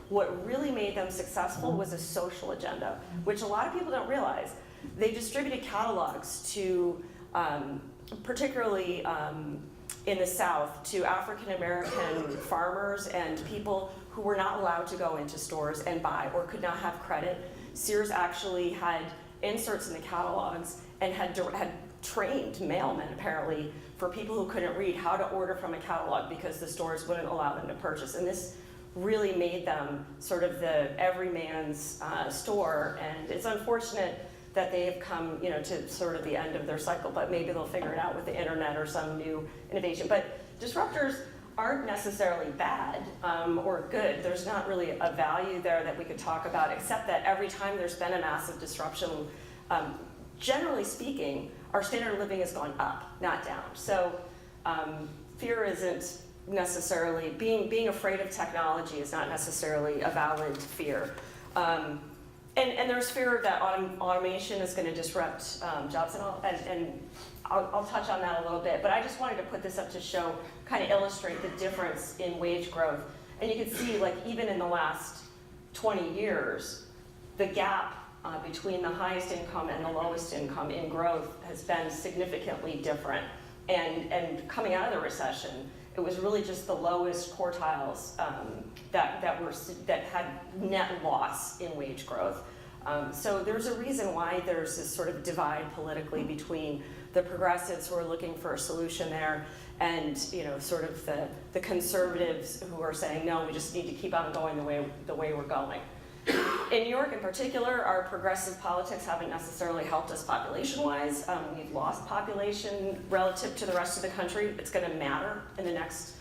what really made them successful was a social agenda, which a lot of people don't realize. They distributed catalogs to, particularly in the South, to African American farmers and people who were not allowed to go into stores and buy or could not have credit. Sears actually had inserts in the catalogs and had trained mailmen, apparently, for people who couldn't read how to order from a catalog because the stores wouldn't allow them to purchase. And this really made them sort of the everyman's store. And it's unfortunate that they have come, to sort of the end of their cycle, but maybe they'll figure it out with the internet or some new innovation. But disruptors aren't necessarily bad or good. There's not really a value there that we could talk about, except that every time there's been a massive disruption, generally speaking, our standard of living has gone up, not down. So fear isn't necessarily, being afraid of technology is not necessarily a valid fear. And there's fear that automation is going to disrupt jobs and all, and I'll touch on that a little bit, but I just wanted to put this up to show, kind of illustrate the difference in wage growth. And you can see, like, even in the last 20 years, the gap between the highest income and the lowest income in growth has been significantly different. And coming out of the recession, it was really just the lowest quartiles that had net loss in wage growth. So there's a reason why there's this sort of divide politically between the progressives who are looking for a solution there and sort of the conservatives who are saying, no, we just need to keep on going the way we're going. In New York in particular, our progressive politics haven't necessarily helped us population-wise. We've lost population relative to the rest of the country. It's going to matter in the next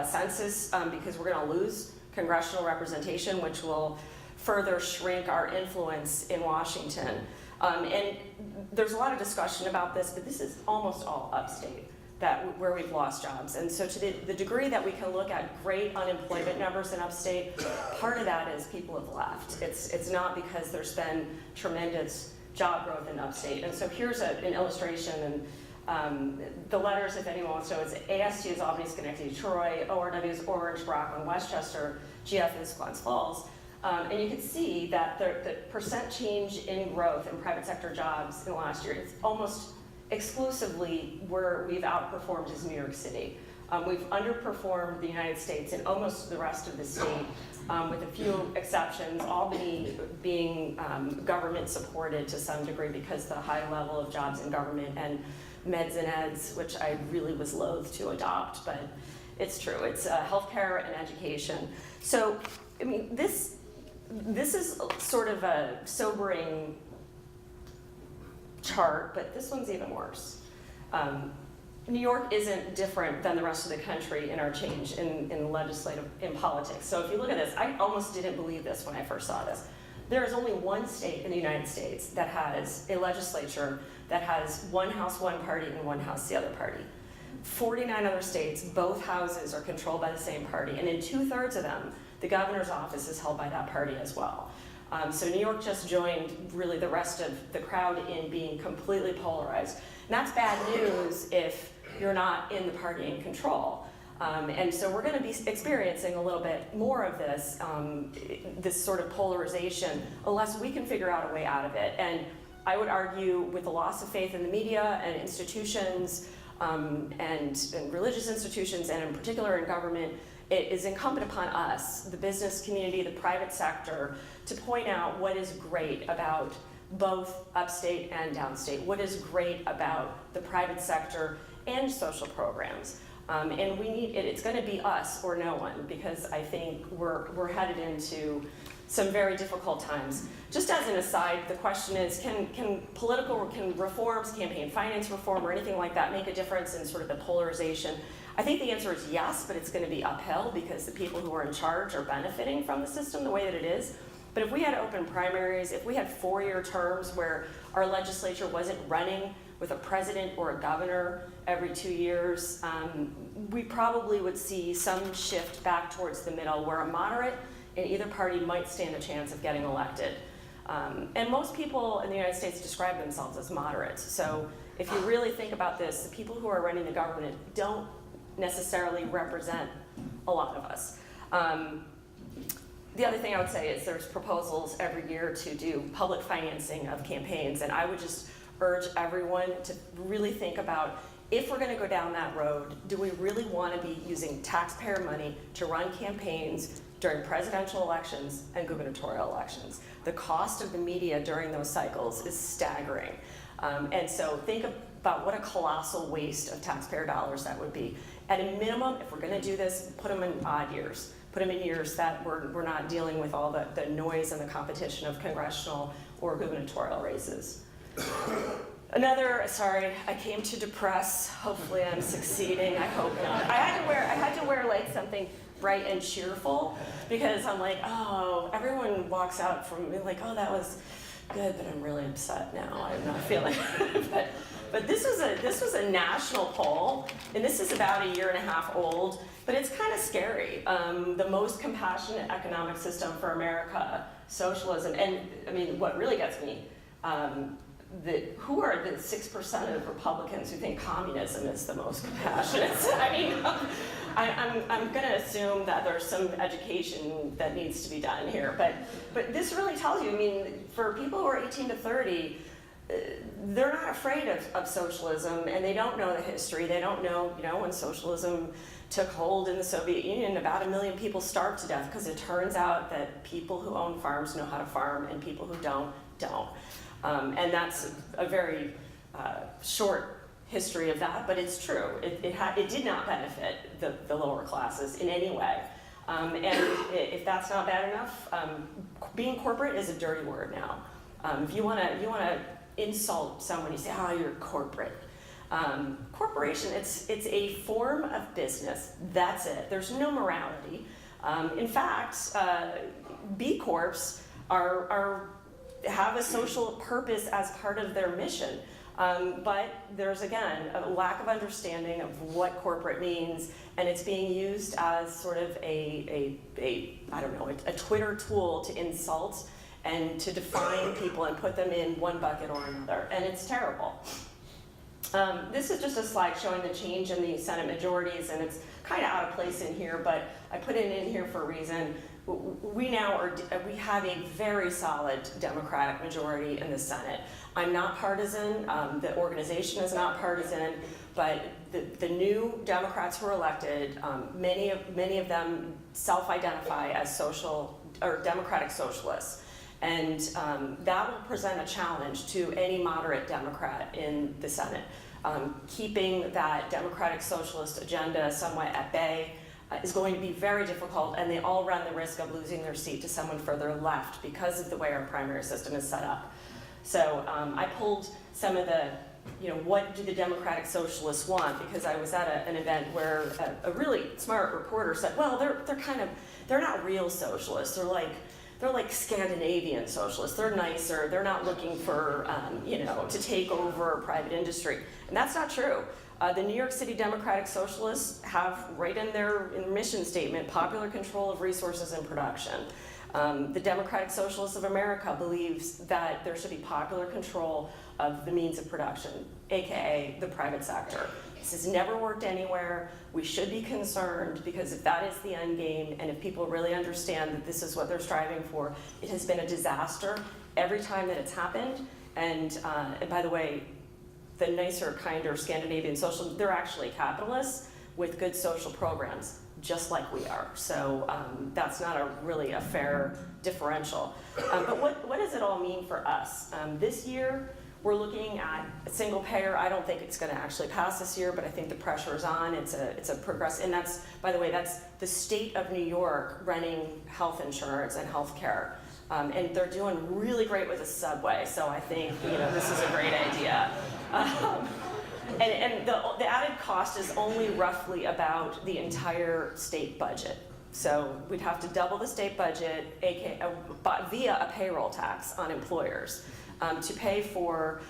census because we're going to lose congressional representation, which will further shrink our influence in Washington. And there's a lot of discussion about this, but this is almost all upstate where we've lost jobs. And so to the degree that we can look at great unemployment numbers in upstate, part of that is people have left. It's not because there's been tremendous job growth in upstate. And so here's an illustration, and the letters, if anyone wants to know, is AST is Albany, Schenectady, Troy, ORW is Orange, Rockland, Westchester, GF is Glens Falls. And you can see that the percent change in growth in private sector jobs in the last year is almost exclusively where we've outperformed is New York City. We've underperformed the United States and almost the rest of the state, with a few exceptions, Albany being government supported to some degree because the high level of jobs in government and meds and eds, which I really was loath to adopt, but it's true. It's healthcare and education. So, I mean, this is sort of a sobering chart, but this one's even worse. New York isn't different than the rest of the country in our change in politics. So if you look at this, I almost didn't believe this when I first saw this. There is only one state in the United States that has a legislature that has one house, one party, and one house, the other party. 49 other states, both houses are controlled by the same party, and in 2/3 of them, the governor's office is held by that party as well. So New York just joined really the rest of the crowd in being completely polarized. And that's bad news if you're not in the party in control. And so we're going to be experiencing a little bit more of this, this sort of polarization, unless we can figure out a way out of it. And I would argue with the loss of faith in the media and institutions, and religious institutions, and in particular in government, it is incumbent upon us, the business community, the private sector, to point out what is great about both upstate and downstate, what is great about the private sector and social programs. And we need it's going to be us or no one, because I think we're headed into some very difficult times. Just as an aside, the question is, can reforms, campaign finance reform, or anything like that make a difference in sort of the polarization? I think the answer is yes, but it's going to be uphill because the people who are in charge are benefiting from the system the way that it is. But if we had open primaries, if we had 4-year terms where our legislature wasn't running with a president or a governor every 2 years, we probably would see some shift back towards the middle where a moderate and either party might stand a chance of getting elected. And most people in the United States describe themselves as moderates. So if you really think about this, the people who are running the government don't necessarily represent a lot of us. The other thing I would say is there's proposals every year to do public financing of campaigns, and I would just urge everyone to really think about, if we're going to go down that road, do we really want to be using taxpayer money to run campaigns during presidential elections and gubernatorial elections? The cost of the media during those cycles is staggering. And so think about what a colossal waste of taxpayer dollars that would be. At a minimum, if we're going to do this, put them in odd years. Put them in years that we're not dealing with all the noise and the competition of congressional or gubernatorial races. Sorry, I came to depress. Hopefully I'm succeeding, I hope not. I had to wear like something bright and cheerful, because I'm like, oh, everyone walks out from me like, oh, that was good, but I'm really upset now. I'm not feeling it. But this was a national poll, and this is about a year and a half old, but it's kind of scary. The most compassionate economic system for America, socialism, and I mean, what really gets me, who are the 6% of Republicans who think communism is the most compassionate? I mean, I'm going to assume that there's some education that needs to be done here, but this really tells you, I mean, for people who are 18 to 30, they're not afraid of socialism, and they don't know the history. They don't know, when socialism took hold in the Soviet Union, about 1 million people starved to death, because it turns out that people who own farms know how to farm, and people who don't. And that's a very short history of that, but it's true. It did not benefit the lower classes in any way. And if that's not bad enough, being corporate is a dirty word now. If you want to insult someone, you say, oh, you're corporate. Corporation, it's a form of business. That's it. There's no morality. In fact, B Corps have a social purpose as part of their mission. But there's, again, a lack of understanding of what corporate means, and it's being used as sort of a Twitter tool to insult and to define people and put them in one bucket or another, and it's terrible. This is just a slide showing the change in the Senate majorities, and it's kind of out of place in here, but I put it in here for a reason. We have a very solid Democratic majority in the Senate. I'm not partisan, the organization is not partisan, but the new Democrats who are elected, many of them self-identify as Democratic socialists. And that will present a challenge to any moderate Democrat in the Senate. Keeping that Democratic Socialist agenda somewhat at bay is going to be very difficult, and they all run the risk of losing their seat to someone further left because of the way our primary system is set up. So I pulled some of the, what do the Democratic Socialists want? Because I was at an event where a really smart reporter said, well, they're not real socialists. They're like Scandinavian socialists. They're nicer. They're not looking for, to take over private industry. And that's not true. The New York City Democratic Socialists have right in their mission statement, popular control of resources and production. The Democratic Socialists of America believes that there should be popular control of the means of production, AKA the private sector. This has never worked anywhere. We should be concerned, because if that is the end game, and if people really understand that this is what they're striving for, it has been a disaster every time that it's happened. And by the way, the nicer, kinder Scandinavian socialists, they're actually capitalists with good social programs, just like we are. So that's not really a fair differential. But what does it all mean for us? This year, we're looking at a single payer. I don't think it's going to actually pass this year, but I think the pressure is on. It's a progress, and that's, by the way, that's the state of New York running health insurance and health care. And they're doing really great with the subway, so I think this is a great idea. And the added cost is only roughly about the entire state budget. So we'd have to double the state budget, via a payroll tax on employers, to pay for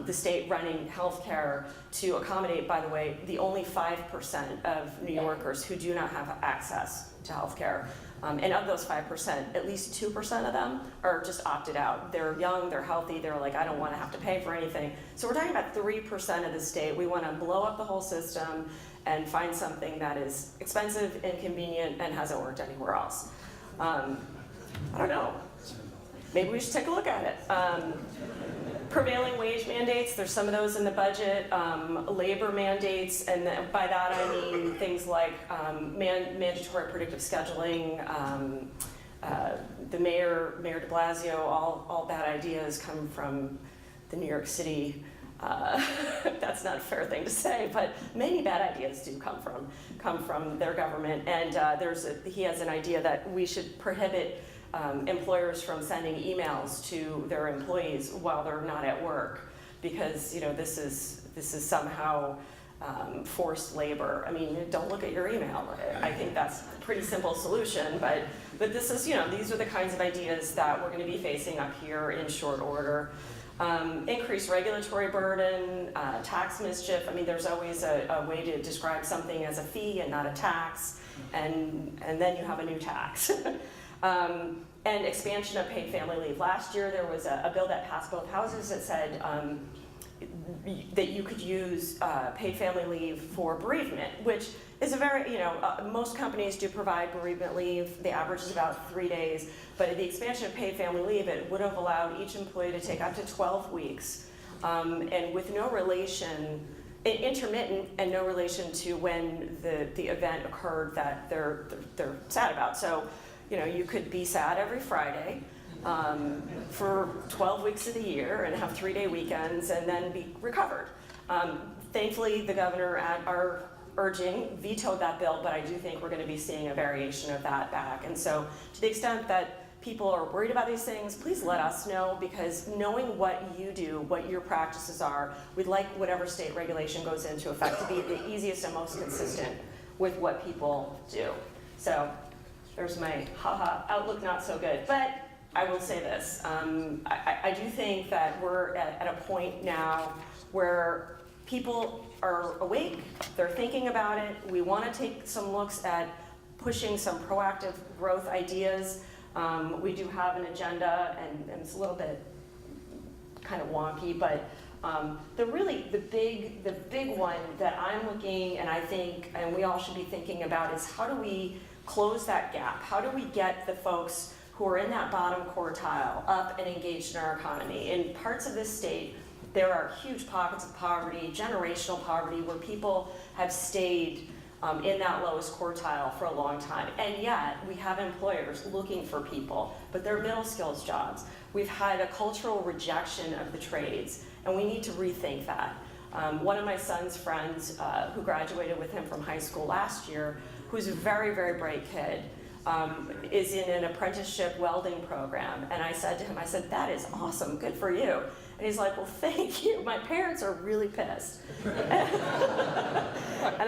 the state running healthcare to accommodate, by the way, the only 5% of New Yorkers who do not have access to healthcare. And of those 5%, at least 2% of them are just opted out. They're young, they're healthy, they're like, I don't want to have to pay for anything. So we're talking about 3% of the state. We want to blow up the whole system and find something that is expensive, inconvenient, and hasn't worked anywhere else. I don't know. Maybe we should take a look at it. Prevailing wage mandates, there's some of those in the budget. Labor mandates, and by that I mean things like mandatory predictive scheduling. The Mayor de Blasio, all bad ideas come from the New York City. That's not a fair thing to say, but many bad ideas do come from their government. And he has an idea that we should prohibit employers from sending emails to their employees while they're not at work, because this is somehow forced labor. I mean, don't look at your email. I think that's a pretty simple solution, but this is these are the kinds of ideas that we're going to be facing up here in short order. Increased regulatory burden, tax mischief. I mean, there's always a way to describe something as a fee and not a tax, and then you have a new tax. And expansion of paid family leave. Last year there was a bill that passed both houses that said that you could use paid family leave for bereavement, which is a very, most companies do provide bereavement leave. The average is about 3 days, but the expansion of paid family leave, it would have allowed each employee to take up to 12 weeks, and with no relation, intermittent and no relation to when the event occurred that they're sad about. So, you could be sad every Friday for 12 weeks of the year and have 3-day weekends and then be recovered. Thankfully, the governor, at our urging, vetoed that bill, but I do think we're going to be seeing a variation of that back. And so to the extent that people are worried about these things, please let us know, because knowing what you do, what your practices are, we'd like whatever state regulation goes into effect to be the easiest and most consistent with what people do. So there's my outlook not so good. But I will say this, I do think that we're at a point now where people are awake, they're thinking about it. We want to take some looks at pushing some proactive growth ideas. We do have an agenda, and it's a little bit kind of wonky, but the big one that I'm looking, and I think, and we all should be thinking about, is how do we close that gap? How do we get the folks who are in that bottom quartile up and engaged in our economy? In parts of this state, there are huge pockets of poverty, generational poverty, where people have stayed in that lowest quartile for a long time. And yet, we have employers looking for people, but they're middle skills jobs. We've had a cultural rejection of the trades, and we need to rethink that. One of my son's friends, who graduated with him from high school last year, who's a very, very bright kid, is in an apprenticeship welding program. And I said to him, that is awesome, good for you. And he's like, well, thank you. My parents are really pissed. And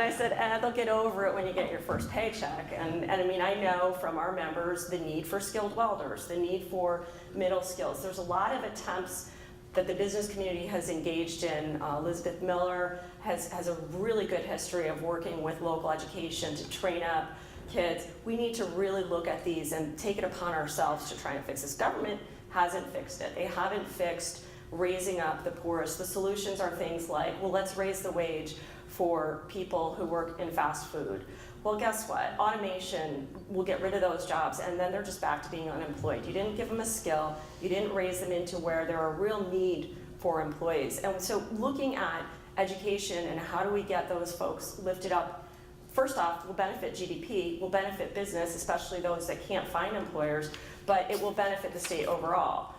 I said, they'll get over it when you get your first paycheck. And I mean, I know from our members the need for skilled welders, the need for middle skills. There's a lot of attempts that the business community has engaged in. Elizabeth Miller has a really good history of working with local education to train up kids. We need to really look at these and take it upon ourselves to try and fix this. Government hasn't fixed it. They haven't fixed raising up the poorest. The solutions are things like, well, let's raise the wage for people who work in fast food. Well, guess what? Automation will get rid of those jobs, and then they're just back to being unemployed. You didn't give them a skill. You didn't raise them into where there are real need for employees. And so looking at education and how do we get those folks lifted up, first off, will benefit GDP, will benefit business, especially those that can't find employers, but it will benefit the state overall.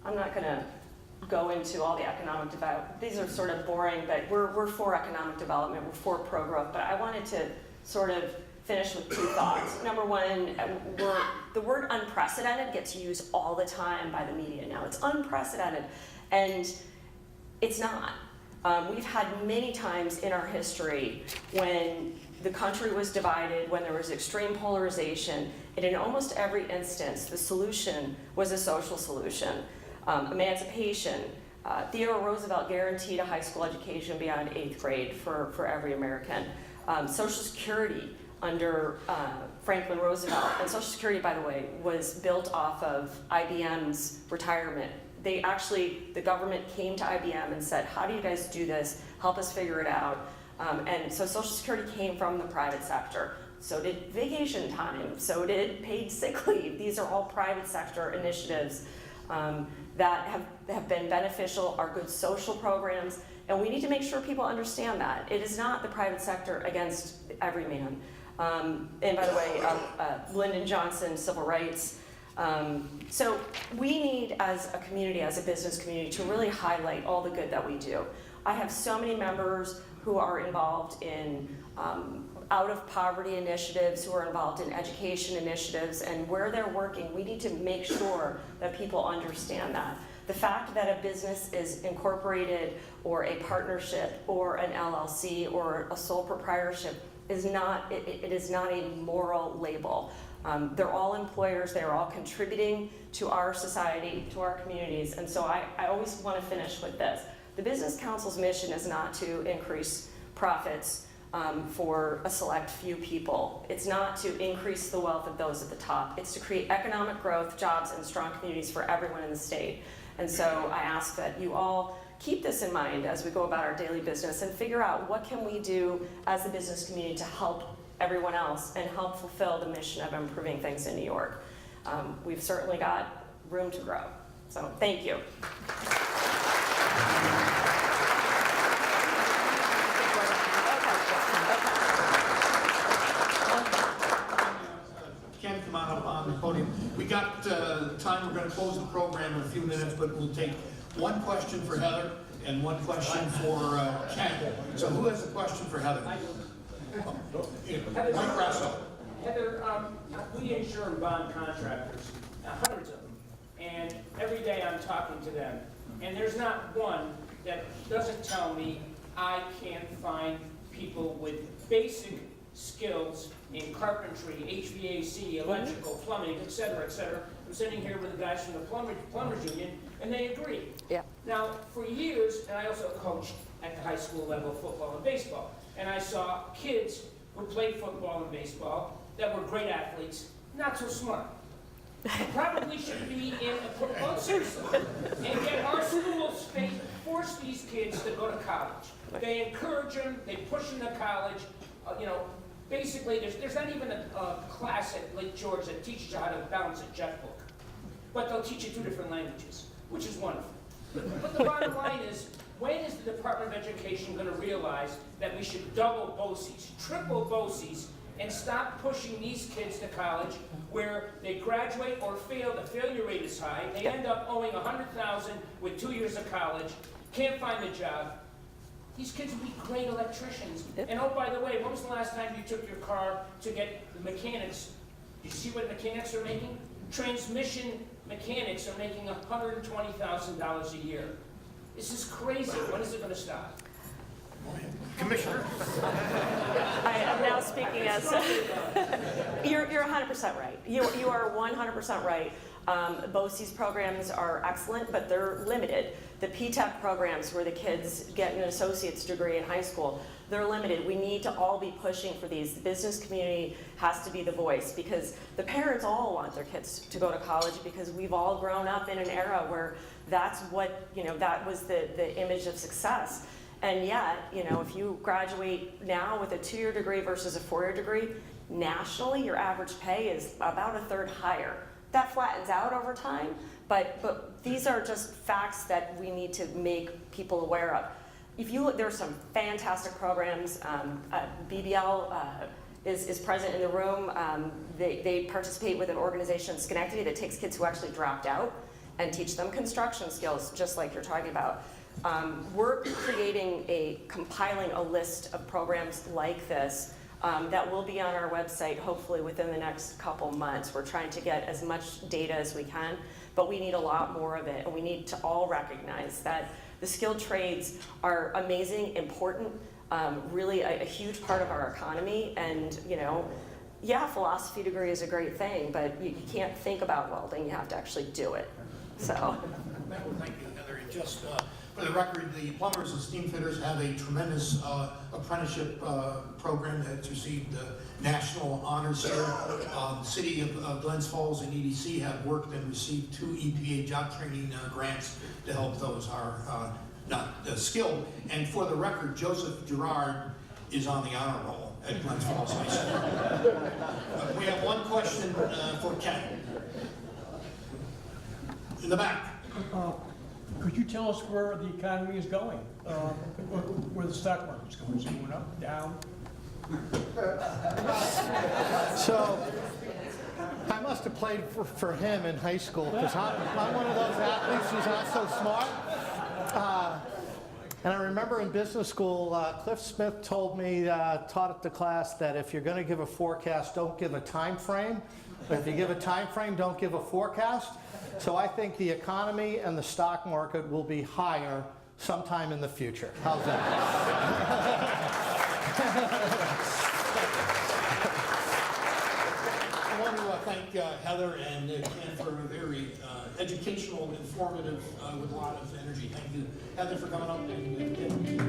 I'm not going to go into all the economic development. These are sort of boring, but we're for economic development, we're for pro-growth, but I wanted to sort of finish with 2 thoughts. Number one, the word unprecedented gets used all the time by the media now. It's unprecedented, and it's not. We've had many times in our history when the country was divided, when there was extreme polarization, and in almost every instance, the solution was a social solution. Emancipation. Theodore Roosevelt guaranteed a high school education beyond 8th grade for every American. Social Security under Franklin Roosevelt. And Social Security, by the way, was built off of IBM's retirement. The government came to IBM and said, how do you guys do this? Help us figure it out. And so Social Security came from the private sector. So did vacation time, so did paid sick leave. These are all private sector initiatives that have been beneficial, are good social programs, and we need to make sure people understand that. It is not the private sector against every man. And by the way, Lyndon Johnson, civil rights. So we need, as a community, as a business community, to really highlight all the good that we do. I have so many members who are involved in out-of-poverty initiatives, who are involved in education initiatives, and where they're working, we need to make sure that people understand that. The fact that a business is incorporated or a partnership or an LLC or a sole proprietorship is not, it is not a moral label. They're all employers, they're all contributing to our society, to our communities, and so I always want to finish with this. The Business Council's mission is not to increase profits for a select few people. It's not to increase the wealth of those at the top. It's to create economic growth, jobs, and strong communities for everyone in the state. And so I ask that you all keep this in mind as we go about our daily business and figure out what can we do as the business community to help everyone else and help fulfill the mission of improving things in New York. We've certainly got room to grow. So thank you. Ken, come on up on the podium. We got time. We're going to close the program in a few minutes, but we'll take one question for Heather and one question for Ken. So who has a question for Heather? Mike Grasso. Heather, we insure and bond contractors, hundreds of them, and every day I'm talking to them, and there's not one that doesn't tell me I can't find people with basic skills in carpentry, HVAC, electrical, plumbing, et cetera, et cetera. I'm sitting here with the guys from the Plumbers Union, and they agree. Yeah. Now, for years, and I also coached at the high school level football and baseball, and I saw kids who played football and baseball that were great athletes, not so smart. Probably should be in a seriously, and get our schools force these kids to go to college. They encourage them, they push them to college. Basically, there's not even a class at Lake George that teaches you how to balance a checkbook, but they'll teach you 2 different languages, which is wonderful. But the bottom line is, when is the Department of Education going to realize that we should double BOCES, triple BOCES, and stop pushing these kids to college where they graduate or fail, the failure rate is high, they end up owing $100,000 with 2 years of college, can't find a job. These kids would be great electricians. And oh, by the way, when was the last time you took your car to get the mechanics? You see what mechanics are making? Transmission mechanics are making $120,000 a year. This is crazy. When is it going to stop? Commissioner. I am now speaking as, you're 100% right. You are 100% right. BOCES programs are excellent, but they're limited. The PTEC programs where the kids get an associate's degree in high school, they're limited. We need to all be pushing for these. The business community has to be the voice because the parents all want their kids to go to college because we've all grown up in an era where that's what, that was the image of success. And yet, if you graduate now with a 2-year degree versus a 4-year degree, nationally, your average pay is about a third higher. That flattens out over time, but these are just facts that we need to make people aware of. If you look, there are some fantastic programs. BBL is present in the room. They participate with an organization in Schenectady that takes kids who actually dropped out and teach them construction skills, just like you're talking about. We're compiling a list of programs like this that will be on our website hopefully within the next couple months. We're trying to get as much data as we can, but we need a lot more of it, and we need to all recognize that the skilled trades are amazing, important, really a huge part of our economy, and yeah, philosophy degree is a great thing, but you can't think about welding, you have to actually do it. So. Thank you, Heather. For the record, the plumbers and steam fitters have a tremendous apprenticeship program that's received national honors here. The city of Glens Falls and EDC have worked and received 2 EPA job training grants to help those who are not skilled. And for the record, Joseph Gerard is on the honor roll at Glens Falls High School. We have one question for Ken. In the back. Could you tell us where the economy is going? Where the stock market's going? Is it going up, down? So, I must have played for him in high school, because I'm one of those athletes who's not so smart. And I remember in business school, Cliff Smith told me, taught at the class, that if you're going to give a forecast, don't give a time frame. But if you give a time frame, don't give a forecast. So I think the economy and the stock market will be higher sometime in the future. How's that? I want to thank Heather and Ken for a very educational, informative, with a lot of energy. Thank you, Heather, for coming up. And